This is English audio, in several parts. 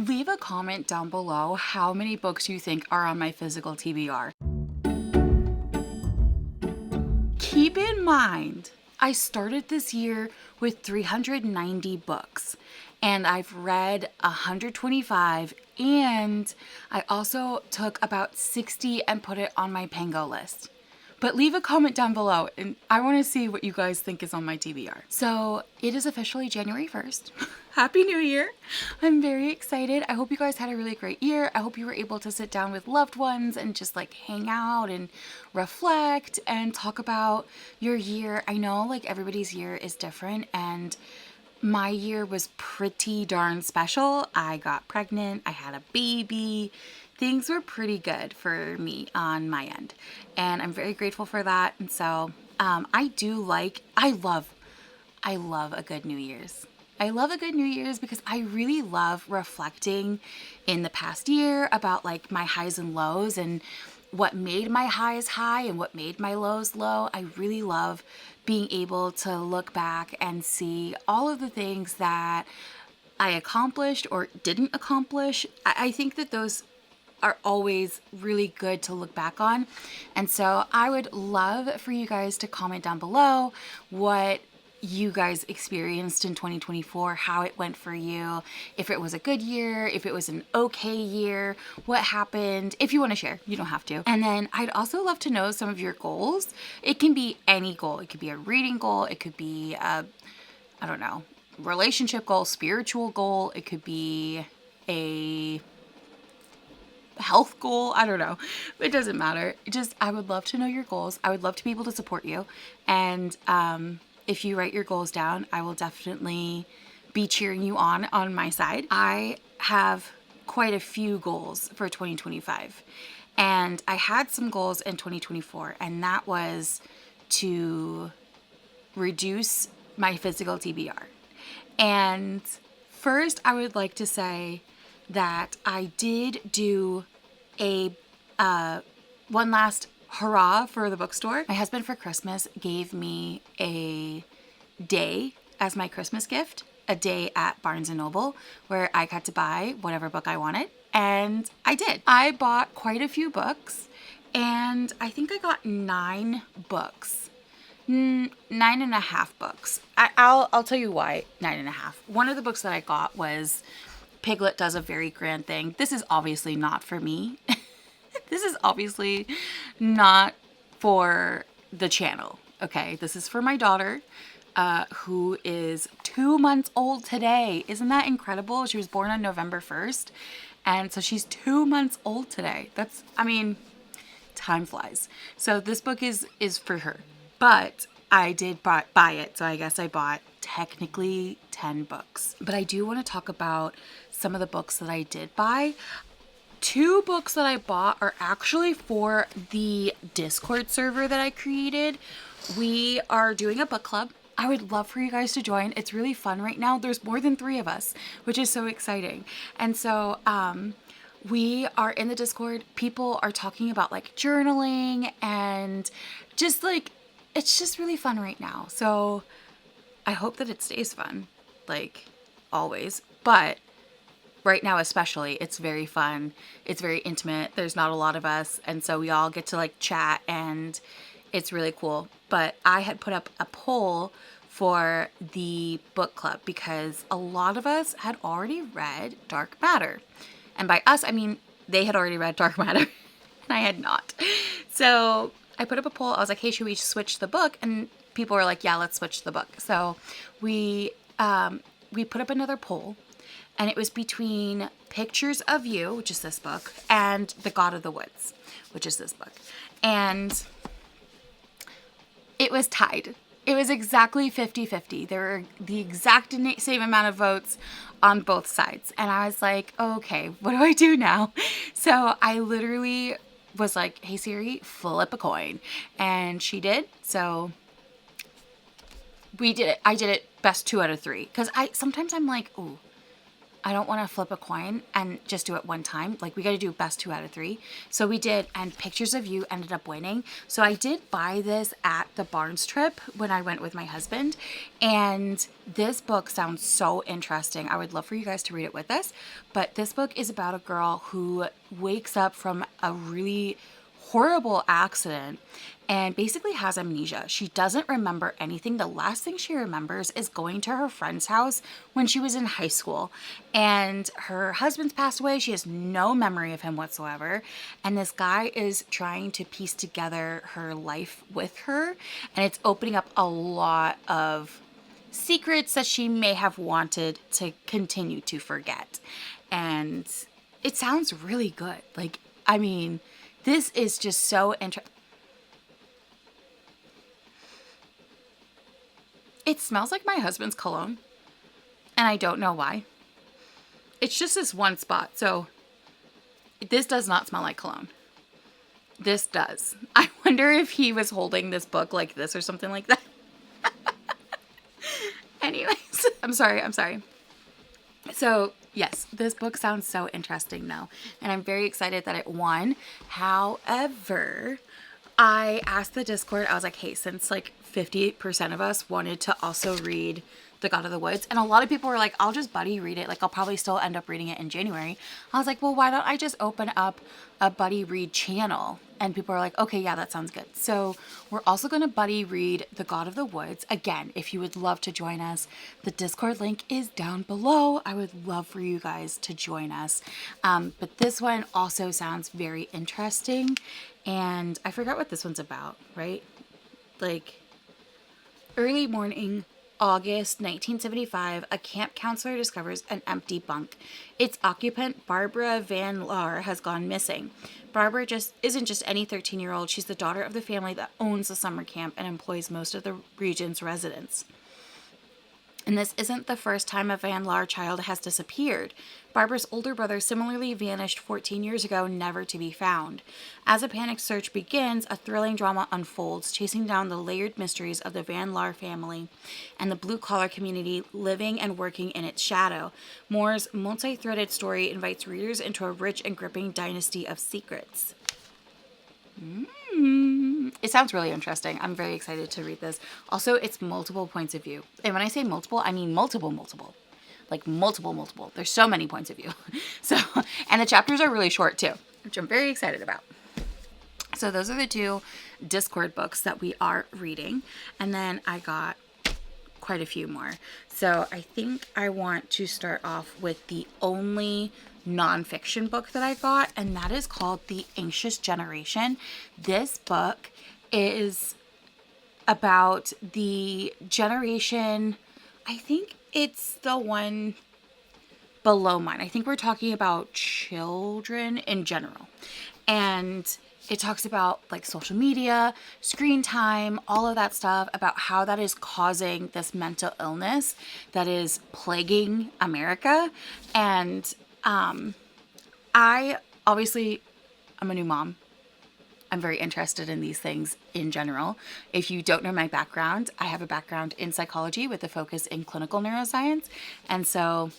Leave a comment down below how many books you think are on my physical TBR. Keep in mind, I started this year with 390 books and I've read 125, and I also took about 60 and put it on my Pango list. But leave a comment down below and I want to see what you guys think is on my TBR. So it is officially January 1st. Happy New Year. I'm very excited. I hope you guys had a really great year. I hope you were able to sit down with loved ones and just like hang out and reflect and talk about your year. I know like everybody's year is different, and my year was pretty darn special. I got pregnant, I had a baby. Things were pretty good for me on my end, and I'm very grateful for that. And so I love a good New Year's. I love a good New Year's because I really love reflecting in the past year about like my highs and lows and what made my highs high and what made my lows low. I really love being able to look back and see all of the things that I accomplished or didn't accomplish. I think that those are always really good to look back on. And so I would love for you guys to comment down below what you guys experienced in 2024, how it went for you, if it was a good year, if it was an okay year, what happened. If you want to share, you don't have to. And then I'd also love to know some of your goals. It can be any goal. It could be a reading goal. It could be a, I don't know, relationship goal, spiritual goal. It could be a health goal. I don't know. It doesn't matter. I would love to know your goals. I would love to be able to support you. And if you write your goals down, I will definitely be cheering you on my side. I have quite a few goals for 2025. And I had some goals in 2024, and that was to reduce my physical TBR. And first, I would like to say that I did do a one last hurrah for the bookstore. My husband for Christmas gave me a day as my Christmas gift, a day at Barnes & Noble where I got to buy whatever book I wanted, and I did. I bought quite a few books, and I think I got 9 books. 9.5 books. I'll tell you why 9.5. One of the books that I got was Piglet Does a Very Grand Thing. This is obviously not for me. This is obviously not for the channel, okay? This is for my daughter, who is 2 months old today. Isn't that incredible? She was born on November 1st, and so she's 2 months old today. Time flies. So this book is for her, but I did buy it, so I guess I bought technically 10 books. But I do want to talk about some of the books that I did buy. 2 books that I bought are actually for the Discord server that I created. We are doing a book club. I would love for you guys to join. It's really fun right now. There's more than 3 of us, which is so exciting. And so we are in the Discord. People are talking about like journaling and just like, it's just really fun right now. So I hope that it stays fun, like always. But right now especially, it's very fun. It's very intimate. There's not a lot of us, and so we all get to like chat, and it's really cool. But I had put up a poll for the book club because a lot of us had already read Dark Matter. And by us, I mean they had already read Dark Matter and I had not. So I put up a poll. I was like, hey, should we switch the book? And people were like, yeah, let's switch the book. So we put up another poll, and it was between Pictures of You, which is this book, and The God of the Woods, which is this book. And it was tied. It was exactly 50-50. There were the exact same amount of votes on both sides. And I was like, okay, what do I do now? So I literally was like, hey Siri, flip a coin. And she did. So we did it. I did it best 2 out of 3. Because sometimes I'm like, ooh, I don't want to flip a coin and just do it one time. Like, we got to do best 2 out of 3. So we did, and Pictures of You ended up winning. So I did buy this at the Barnes trip when I went with my husband. And this book sounds so interesting. I would love for you guys to read it with us. But this book is about a girl who wakes up from a really horrible accident and basically has amnesia. She doesn't remember anything. The last thing she remembers is going to her friend's house when she was in high school, and her husband's passed away. She has no memory of him whatsoever, and this guy is trying to piece together her life with her, and it's opening up a lot of secrets that she may have wanted to continue to forget. And it sounds really good. Like, I mean, this is just so interesting. It smells like my husband's cologne, and I don't know why. It's just this one spot, so this does not smell like cologne. This does. I wonder if he was holding this book like this or something like that. Anyways, I'm sorry. So, yes, this book sounds so interesting though, and I'm very excited that it won. However, I asked the Discord, I was like, hey, since like 58% of us wanted to also read The God of the Woods, and a lot of people were like, I'll just buddy read it. Like, I'll probably still end up reading it in January. I was like, well, why don't I just open up a buddy read channel? And people are like, okay, yeah, that sounds good. So we're also going to buddy read The God of the Woods. Again, if you would love to join us, the Discord link is down below. I would love for you guys to join us. But this one also sounds very interesting. And I forgot what this one's about, right? Like, early morning, August 1975, a camp counselor discovers an empty bunk. Its occupant, Barbara Van Laar, has gone missing. Barbara isn't just any 13-year-old. She's the daughter of the family that owns the summer camp and employs most of the region's residents. And this isn't the first time a Van Laar child has disappeared. Barbara's older brother similarly vanished 14 years ago, never to be found. As a panicked search begins, a thrilling drama unfolds, chasing down the layered mysteries of the Van Laar family and the blue-collar community living and working in its shadow. Moore's multi-threaded story invites readers into a rich and gripping dynasty of secrets. It sounds really interesting. I'm very excited to read this. Also, it's multiple points of view. And when I say multiple, I mean multiple. Like multiple. There's so many points of view. So, and the chapters are really short too, which I'm very excited about. So those are the 2 Discord books that we are reading. And then I got quite a few more. So I think I want to start off with the only nonfiction book that I got, and that is called The Anxious Generation. This book is about the generation, I think it's the one below mine. I think we're talking about children in general. And it talks about like social media, screen time, all of that stuff, about how that is causing this mental illness that is plaguing America. And I'm a new mom. I'm very interested in these things in general. If you don't know my background, I have a background in psychology with a focus in clinical neuroscience. And so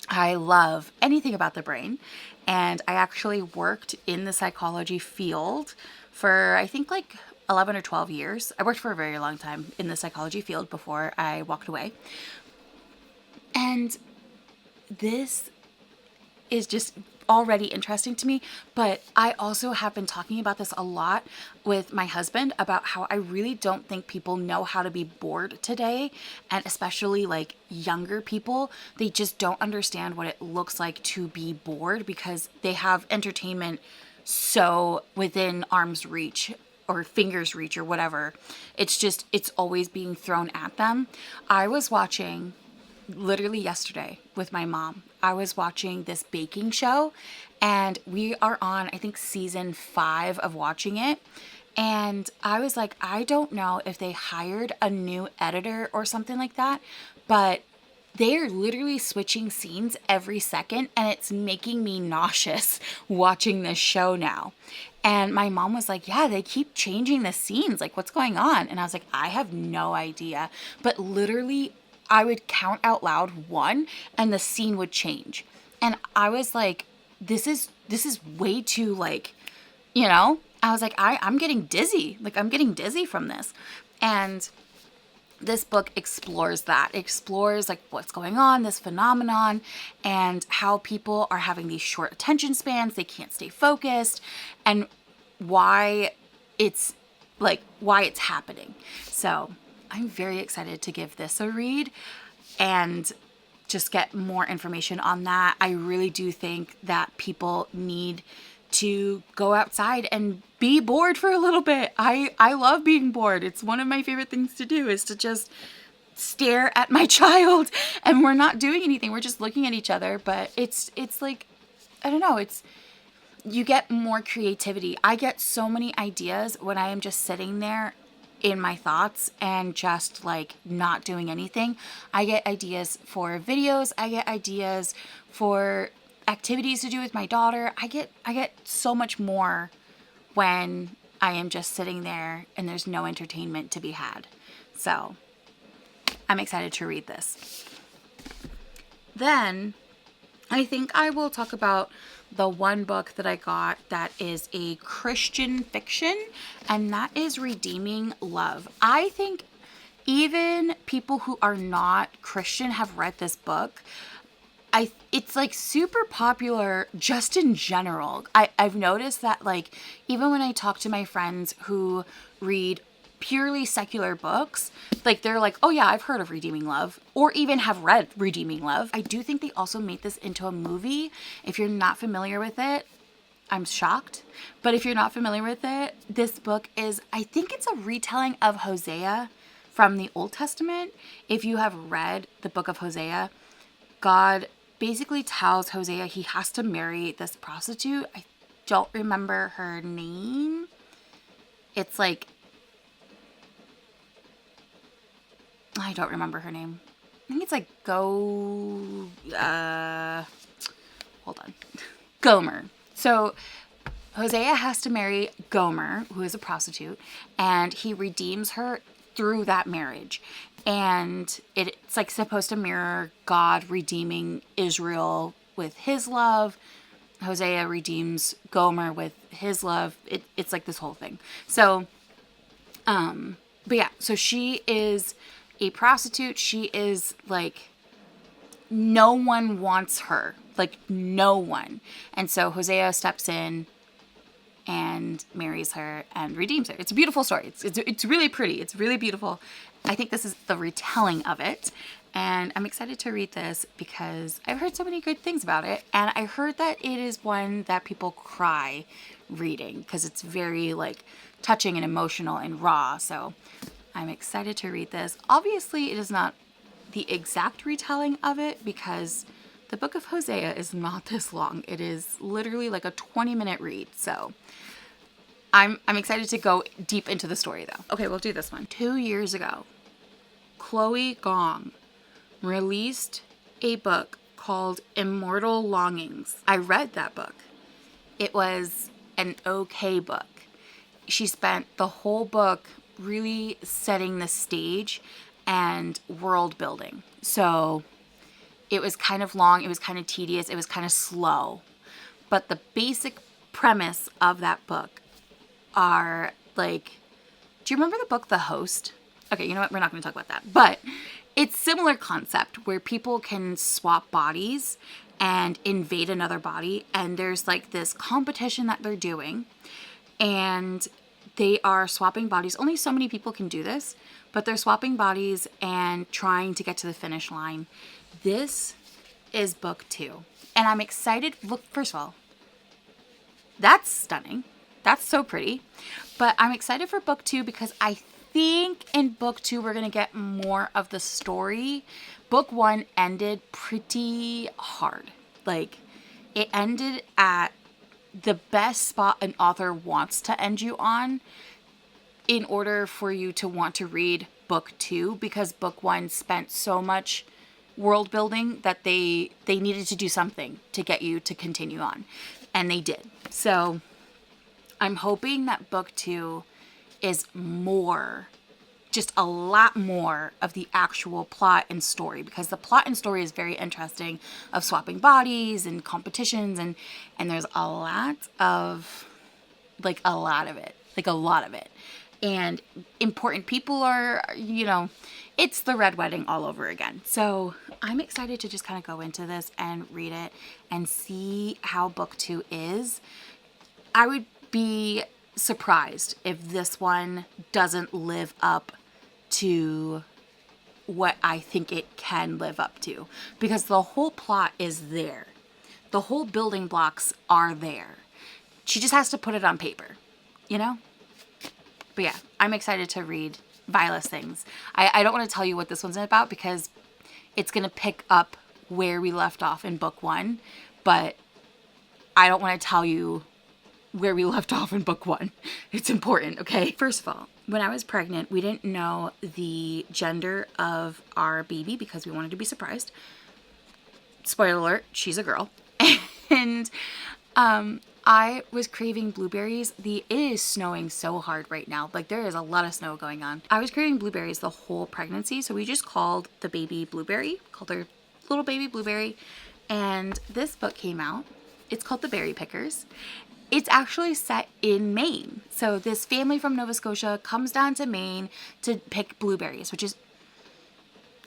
I love anything about the brain. And I actually worked in the psychology field for, I think, like 11 or 12 years. I worked for a very long time in the psychology field before I walked away. And this is just already interesting to me, but I also have been talking about this a lot with my husband about how I really don't think people know how to be bored today, and especially like younger people, they just don't understand what it looks like to be bored because they have entertainment so within arm's reach or fingers reach or whatever. It's always being thrown at them. I was watching literally yesterday with my mom. I was watching this baking show, and we are on, I think, season 5 of watching it. And I was like, I don't know if they hired a new editor or something like that, but they are literally switching scenes every second, and it's making me nauseous watching this show now. And my mom was like, yeah, they keep changing the scenes. Like, what's going on? And I was like, I have no idea. But literally, I would count out loud 1 and the scene would change. And I was like, this is way too like, I was like, I'm getting dizzy. Like, I'm getting dizzy from this. And this book explores that. It explores like what's going on, this phenomenon, and how people are having these short attention spans. They can't stay focused, and why it's happening. So I'm very excited to give this a read and just get more information on that. I really do think that people need to go outside and be bored for a little bit. I love being bored. It's one of my favorite things to do, is to just stare at my child, and we're not doing anything. We're just looking at each other, but it's like, I don't know, you get more creativity. I get so many ideas when I am just sitting there in my thoughts and just like not doing anything. I get ideas for videos. I get ideas for activities to do with my daughter. I get so much more when I am just sitting there and there's no entertainment to be had. So I'm excited to read this. Then I think I will talk about the one book that I got that is a Christian fiction, and that is Redeeming Love. I think even people who are not Christian have read this book. It's like super popular just in general. I've noticed that, like, even when I talk to my friends who read purely secular books, like, they're like, oh yeah, I've heard of Redeeming Love, or even have read Redeeming Love. I do think they also made this into a movie. If you're not familiar with it, I'm shocked. But if you're not familiar with it, this book is, I think it's a retelling of Hosea from the Old Testament. If you have read the book of Hosea, God basically tells Hosea he has to marry this prostitute. I don't remember her name. It's like, I don't remember her name. I think it's like Gomer. So Hosea has to marry Gomer, who is a prostitute, and he redeems her through that marriage. And it's like supposed to mirror God redeeming Israel with his love. Hosea redeems Gomer with his love. It's like this whole thing. So, but yeah, so she is a prostitute. She is like, no one wants her, like no one. And so Hosea steps in and marries her and redeems her. It's a beautiful story. It's really pretty. It's really beautiful. I think this is the retelling of it, and I'm excited to read this because I've heard so many good things about it, and I heard that it is one that people cry reading because it's very like touching and emotional and raw. So I'm excited to read this. Obviously, it is not the exact retelling of it because the book of Hosea is not this long. It is literally like a 20-minute read. So I'm excited to go deep into the story though. Okay, we'll do this one. 2 years ago, Chloe Gong released a book called Immortal Longings. I read that book. It was an okay book. She spent the whole book really setting the stage and world building. So it was kind of long, it was kind of tedious, it was kind of slow. But the basic premise of that book are like, do you remember the book The Host? Okay, you know what? We're not going to talk about that. But it's similar concept where people can swap bodies and invade another body. And there's like this competition that they're doing. And they are swapping bodies. Only so many people can do this. But they're swapping bodies and trying to get to the finish line. This is book 2. And I'm excited. Look, first of all, that's stunning. That's so pretty. But I'm excited for book 2 because I think in book 2 we're going to get more of the story. Book 1 ended pretty hard. Like, it ended at the best spot an author wants to end you on in order for you to want to read book 2, because book 1 spent so much world building that they needed to do something to get you to continue on. And they did. So I'm hoping that book 2 is more just a lot more of the actual plot and story, because the plot and story is very interesting, of swapping bodies and competitions, and there's a lot of it. And important people are, it's the Red Wedding all over again. So I'm excited to just kind of go into this and read it and see how book 2 is. I would be surprised if this one doesn't live up to what I think it can live up to, because the whole plot is there. The whole building blocks are there. She just has to put it on paper, But yeah, I'm excited to read Viola's things. I don't want to tell you what this one's about, because it's going to pick up where we left off in book 1, but I don't want to tell you where we left off in book 1. It's important, okay? First of all, when I was pregnant, we didn't know the gender of our baby because we wanted to be surprised. Spoiler alert, she's a girl. And I was craving blueberries. It is snowing so hard right now. Like, there is a lot of snow going on. I was craving blueberries the whole pregnancy, so we just called the baby Blueberry, called her little baby Blueberry. And this book came out. It's called The Berry Pickers. It's actually set in Maine. So this family from Nova Scotia comes down to Maine to pick blueberries, which is,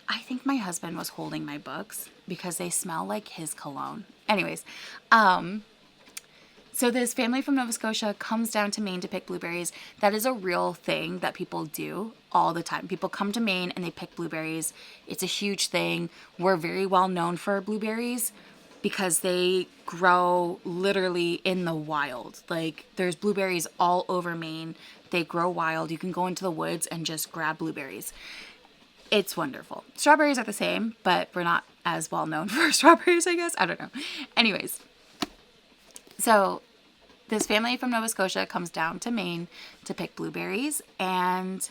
I think my husband was holding my books because they smell like his cologne. Anyways, so this family from Nova Scotia comes down to Maine to pick blueberries. That is a real thing that people do all the time. People come to Maine and they pick blueberries. It's a huge thing. We're very well known for our blueberries because they grow literally in the wild. Like, there's blueberries all over Maine. They grow wild. You can go into the woods and just grab blueberries. It's wonderful. Strawberries are the same, but we're not as well known for strawberries, I guess. I don't know. Anyways, so this family from Nova Scotia comes down to Maine to pick blueberries, and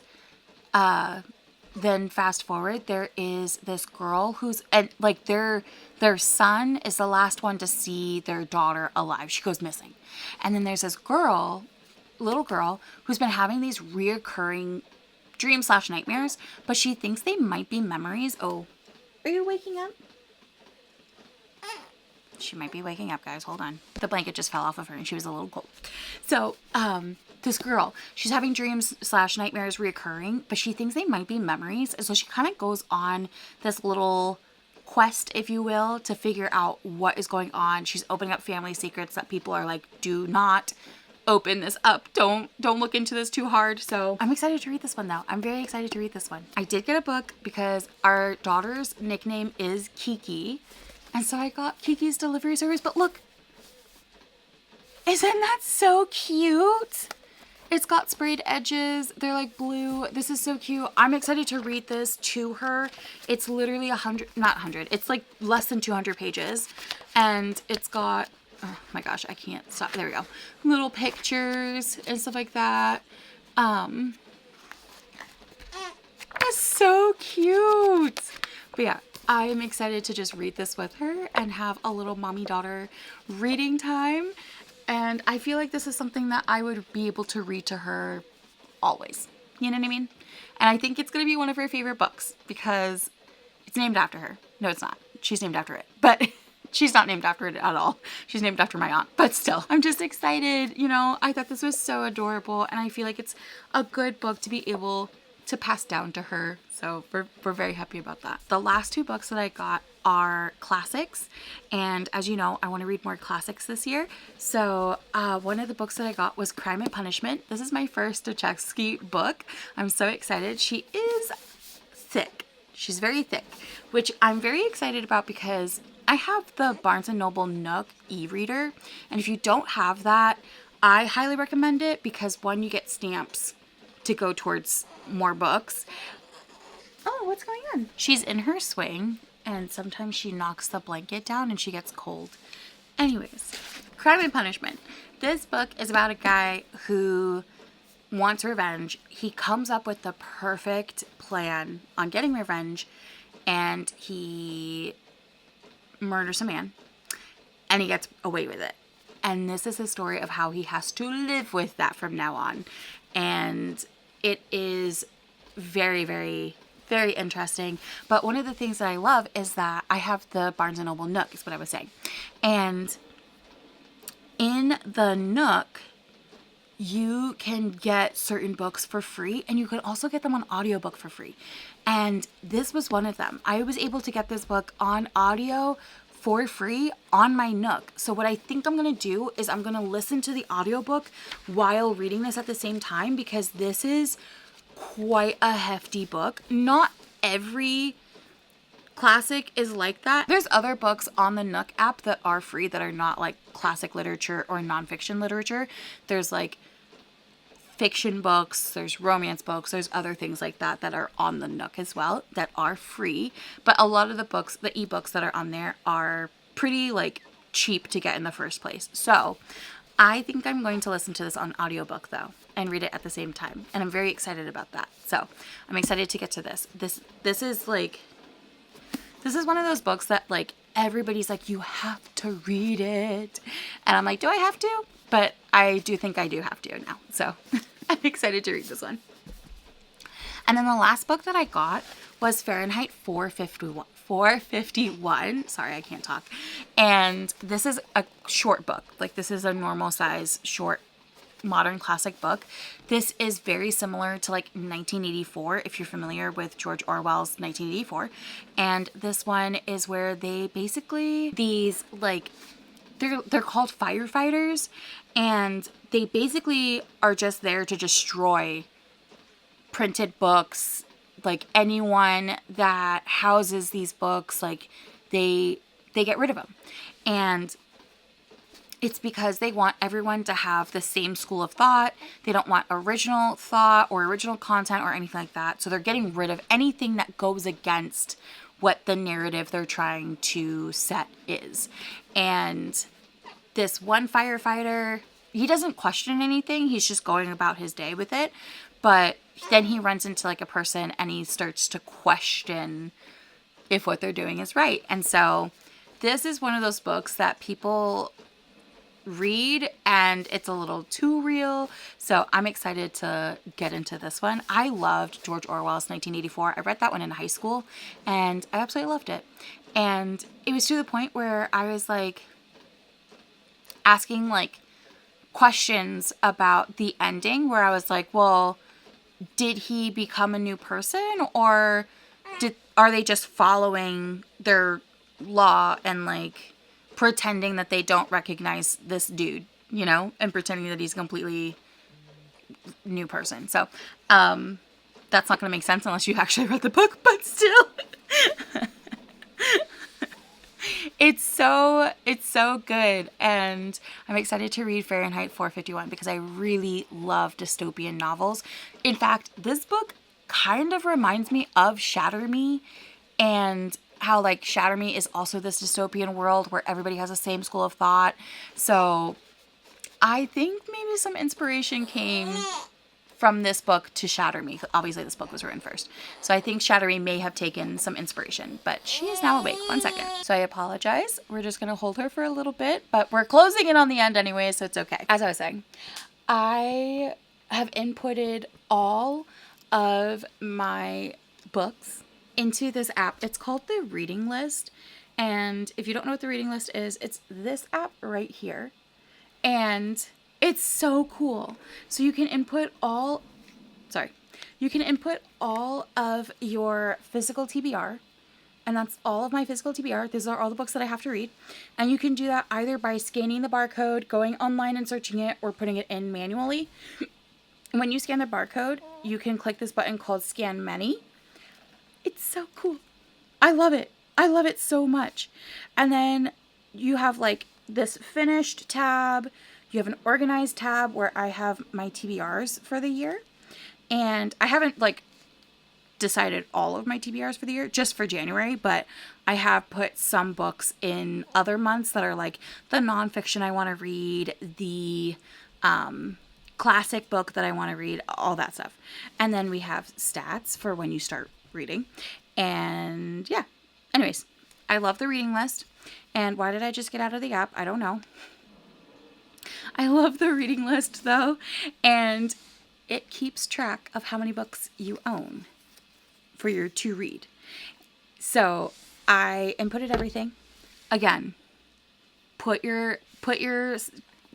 then fast forward, there is this girl who's, and like their son is the last one to see their daughter alive. She goes missing. And then there's this little girl who's been having these reoccurring dreams/nightmares, but she thinks they might be memories. Oh, are you waking up? She might be waking up, guys. Hold on. The blanket just fell off of her and she was a little cold. So, this girl, she's having dreams/nightmares reoccurring, but she thinks they might be memories. And so she kind of goes on this little quest, if you will, to figure out what is going on. She's opening up family secrets that people are like, do not open this up. Don't look into this too hard. So I'm excited to read this one, though. I'm very excited to read this one. I did get a book because our daughter's nickname is Kiki. And so I got Kiki's delivery service. But look, isn't that so cute? It's got sprayed edges. They're like blue. This is so cute. I'm excited to read this to her. It's literally it's like less than 200 pages. And it's got, oh my gosh, I can't stop. There we go. Little pictures and stuff like that. It's so cute. But yeah, I'm excited to just read this with her and have a little mommy-daughter reading time. And I feel like this is something that I would be able to read to her always. You know what I mean? And I think it's going to be one of her favorite books because it's named after her. No, it's not. She's named after it. But she's not named after it at all. She's named after my aunt. But still, I'm just excited. I thought this was so adorable. And I feel like it's a good book to be able to pass down to her. So we're very happy about that. The last 2 books that I got are classics, and as you know, I want to read more classics this year. So one of the books that I got was Crime and Punishment. This is my first Dostoevsky book. I'm so excited. She is thick. She's very thick, which I'm very excited about because I have the Barnes & Noble Nook e-reader, and if you don't have that, I highly recommend it because one, you get stamps to go towards more books. Oh, what's going on? She's in her swing, and sometimes she knocks the blanket down and she gets cold. Anyways, Crime and Punishment. This book is about a guy who wants revenge. He comes up with the perfect plan on getting revenge, and he murders a man, and he gets away with it. And this is the story of how he has to live with that from now on. And it is very, very, very interesting. But one of the things that I love is that I have the Barnes & Noble Nook, is what I was saying. And in the Nook, you can get certain books for free, and you can also get them on audiobook for free. And this was one of them. I was able to get this book on audio for free on my Nook. So what I think I'm going to do is I'm going to listen to the audiobook while reading this at the same time, because this is quite a hefty book. Not every classic is like that. There's other books on the Nook app that are free that are not like classic literature or nonfiction literature. There's like fiction books, there's romance books, there's other things like that that are on the Nook as well that are free. But a lot of the books, the ebooks that are on there are pretty like cheap to get in the first place. So I think I'm going to listen to this on audiobook though and read it at the same time. And I'm very excited about that. So I'm excited to get to this. This is one of those books that like everybody's like, you have to read it. And I'm like, do I have to? But I do think I do have to now. So I'm excited to read this one. And then the last book that I got was Fahrenheit 451. Sorry, I can't talk. And this is a short book. Like this is a normal size short modern classic book. This is very similar to like 1984, if you're familiar with George Orwell's 1984. And this one is where they basically, these like, they're called firefighters, and they basically are just there to destroy printed books. Like anyone that houses these books, like they get rid of them. And it's because they want everyone to have the same school of thought. They don't want original thought or original content or anything like that. So they're getting rid of anything that goes against what the narrative they're trying to set is. And this one firefighter, he doesn't question anything. He's just going about his day with it. But then he runs into like a person and he starts to question if what they're doing is right. And so this is one of those books that people read and it's a little too real. So I'm excited to get into this one. I loved George Orwell's 1984. I read that one in high school and I absolutely loved it. And it was to the point where I was like asking like questions about the ending, where I was like, well, did he become a new person, or are they just following their law and like pretending that they don't recognize this dude, you know, and pretending that he's a completely new person. So that's not going to make sense unless you actually read the book, but still. It's so good, and I'm excited to read Fahrenheit 451 because I really love dystopian novels. In fact, this book kind of reminds me of Shatter Me, and how like Shatter Me is also this dystopian world where everybody has the same school of thought. So I think maybe some inspiration came from this book to Shatter Me. Obviously this book was written first. So I think Shatter Me may have taken some inspiration, but she is now awake. 1 second. So I apologize. We're just going to hold her for a little bit, but we're closing in on the end anyway, so it's okay. As I was saying, I have inputted all of my books into this app. It's called the Reading List. And if you don't know what the Reading List is, it's this app right here. And it's so cool. So you can input all of your physical TBR. And that's all of my physical TBR. These are all the books that I have to read. And you can do that either by scanning the barcode, going online and searching it, or putting it in manually. When you scan the barcode, you can click this button called Scan Many. It's so cool. I love it. I love it so much. And then you have like this finished tab. You have an organized tab where I have my TBRs for the year. And I haven't like decided all of my TBRs for the year, just for January, but I have put some books in other months that are like the nonfiction I want to read, the classic book that I want to read, all that stuff. And then we have stats for when you start reading. And yeah, anyways, I love the Reading List. And why did I just get out of the app? I don't know. I love the Reading List though. And it keeps track of how many books you own for your to read. So I inputted everything. Again, put your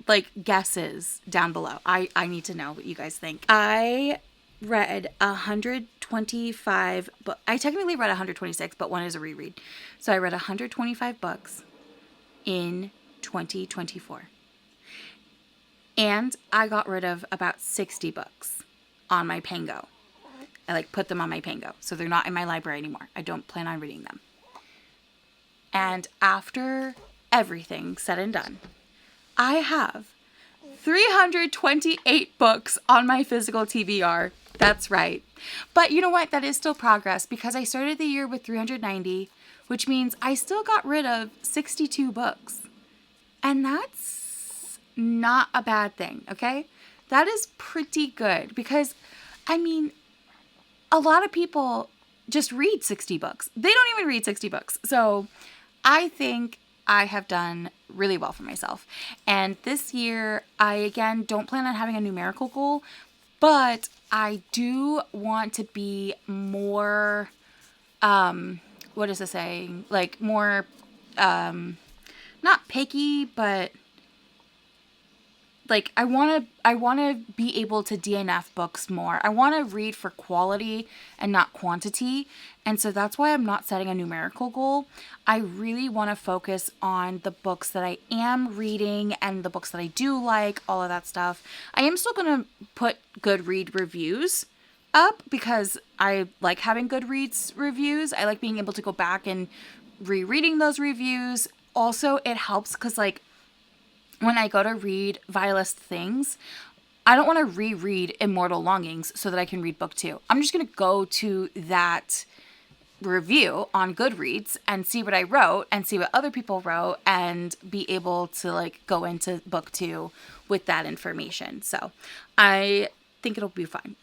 like guesses down below. I need to know what you guys think. I read 125 books. I technically read 126, but one is a reread. So I read 125 books in 2024. And I got rid of about 60 books on my PANGO. I like put them on my PANGO, so they're not in my library anymore. I don't plan on reading them. And after everything said and done, I have 328 books on my physical TBR. That's right. But you know what? That is still progress because I started the year with 390, which means I still got rid of 62 books. And that's not a bad thing, okay? That is pretty good because, I mean, a lot of people just read 60 books. They don't even read 60 books. So I think I have done really well for myself. And this year, I again don't plan on having a numerical goal, but I do want to be more, what is the saying? Like more, not picky, but like I want to be able to DNF books more. I want to read for quality and not quantity. And so that's why I'm not setting a numerical goal. I really want to focus on the books that I am reading and the books that I do like, all of that stuff. I am still going to put Goodread reviews up because I like having Goodreads reviews. I like being able to go back and rereading those reviews. Also, it helps because like when I go to read Vilest Things, I don't want to reread Immortal Longings so that I can read book 2. I'm just going to go to that review on Goodreads and see what I wrote and see what other people wrote and be able to like go into book 2 with that information. So I think it'll be fine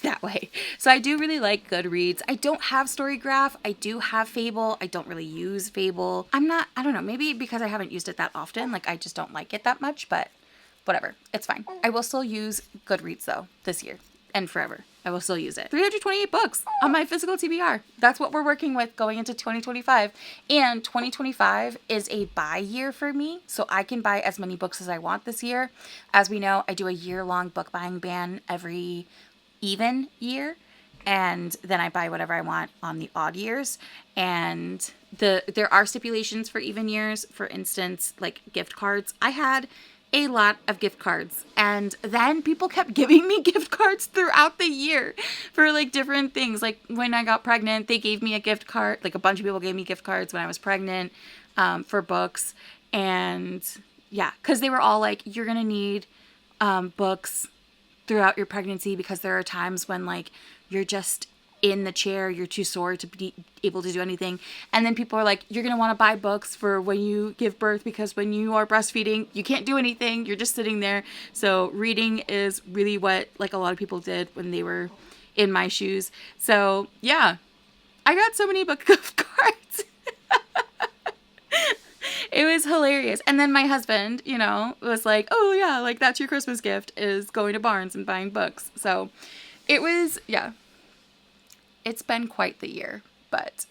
that way. So I do really like Goodreads. I don't have Storygraph. I do have Fable. I don't really use Fable. I don't know, maybe because I haven't used it that often. Like I just don't like it that much, but whatever. It's fine. I will still use Goodreads though this year and forever. I will still use it. 328 books on my physical TBR. That's what we're working with going into 2025. And 2025 is a buy year for me. So I can buy as many books as I want this year. As we know, I do a year-long book buying ban every even year. And then I buy whatever I want on the odd years. And there are stipulations for even years. For instance, like gift cards. I had a lot of gift cards, and then people kept giving me gift cards throughout the year for like different things. Like when I got pregnant, they gave me a gift card. Like a bunch of people gave me gift cards when I was pregnant for books. And yeah, because they were all like, you're gonna need books throughout your pregnancy because there are times when like you're just in the chair, you're too sore to be able to do anything. And then people are like, you're going to want to buy books for when you give birth because when you are breastfeeding, you can't do anything. You're just sitting there. So reading is really what like a lot of people did when they were in my shoes. So yeah, I got so many book gift cards. It was hilarious. And then my husband, you know, was like, oh yeah, like that's your Christmas gift is going to Barnes and buying books. So it was, yeah. It's been quite the year, but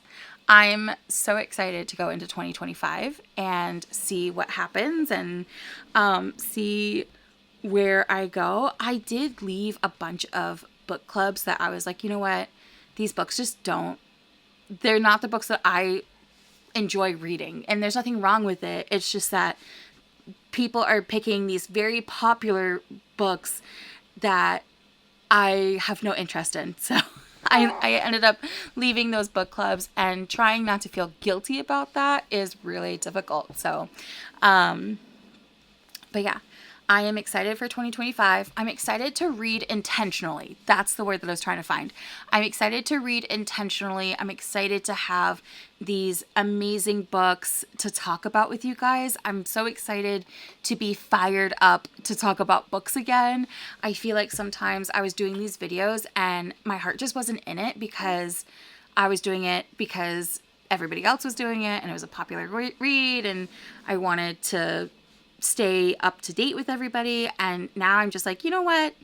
I'm so excited to go into 2025 and see what happens and see where I go. I did leave a bunch of book clubs that I was like, you know what? These books just they're not the books that I enjoy reading. And there's nothing wrong with it. It's just that people are picking these very popular books that I have no interest in. So I ended up leaving those book clubs, and trying not to feel guilty about that is really difficult. So, but yeah, I am excited for 2025. I'm excited to read intentionally. That's the word that I was trying to find. I'm excited to read intentionally. I'm excited to have these amazing books to talk about with you guys. I'm so excited to be fired up to talk about books again. I feel like sometimes I was doing these videos and my heart just wasn't in it because I was doing it because everybody else was doing it and it was a popular read and I wanted to stay up to date with everybody. And now I'm just like, you know what?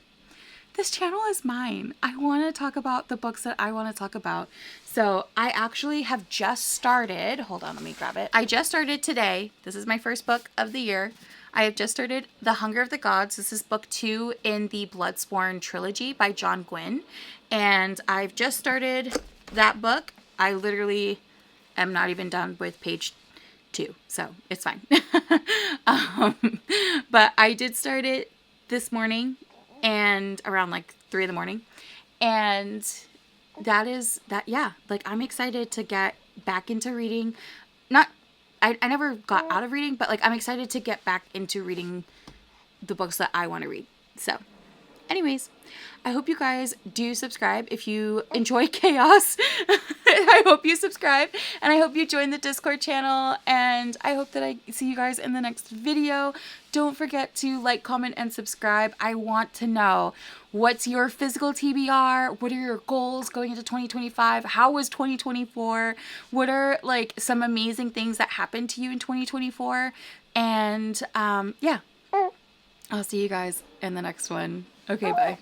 this channel is mine. I want to talk about the books that I want to talk about. So I actually have just started, hold on, let me grab it. I just started today. This is my first book of the year. I have just started The Hunger of the Gods. This is book 2 in the Bloodsworn trilogy by John Gwynne. And I've just started that book. I literally am not even done with page 2, so it's fine. But I did start it this morning and around like 3 in the morning. And yeah, like I'm excited to get back into reading. I never got out of reading, but like I'm excited to get back into reading the books that I want to read. So anyways, I hope you guys do subscribe if you enjoy chaos. I hope you subscribe, and I hope you join the Discord channel, and I hope that I see you guys in the next video. Don't forget to like, comment, and subscribe. I want to know, what's your physical TBR? What are your goals going into 2025? How was 2024? What are like some amazing things that happened to you in 2024? And yeah, I'll see you guys in the next one. Okay, bye.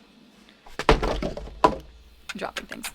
Dropping things.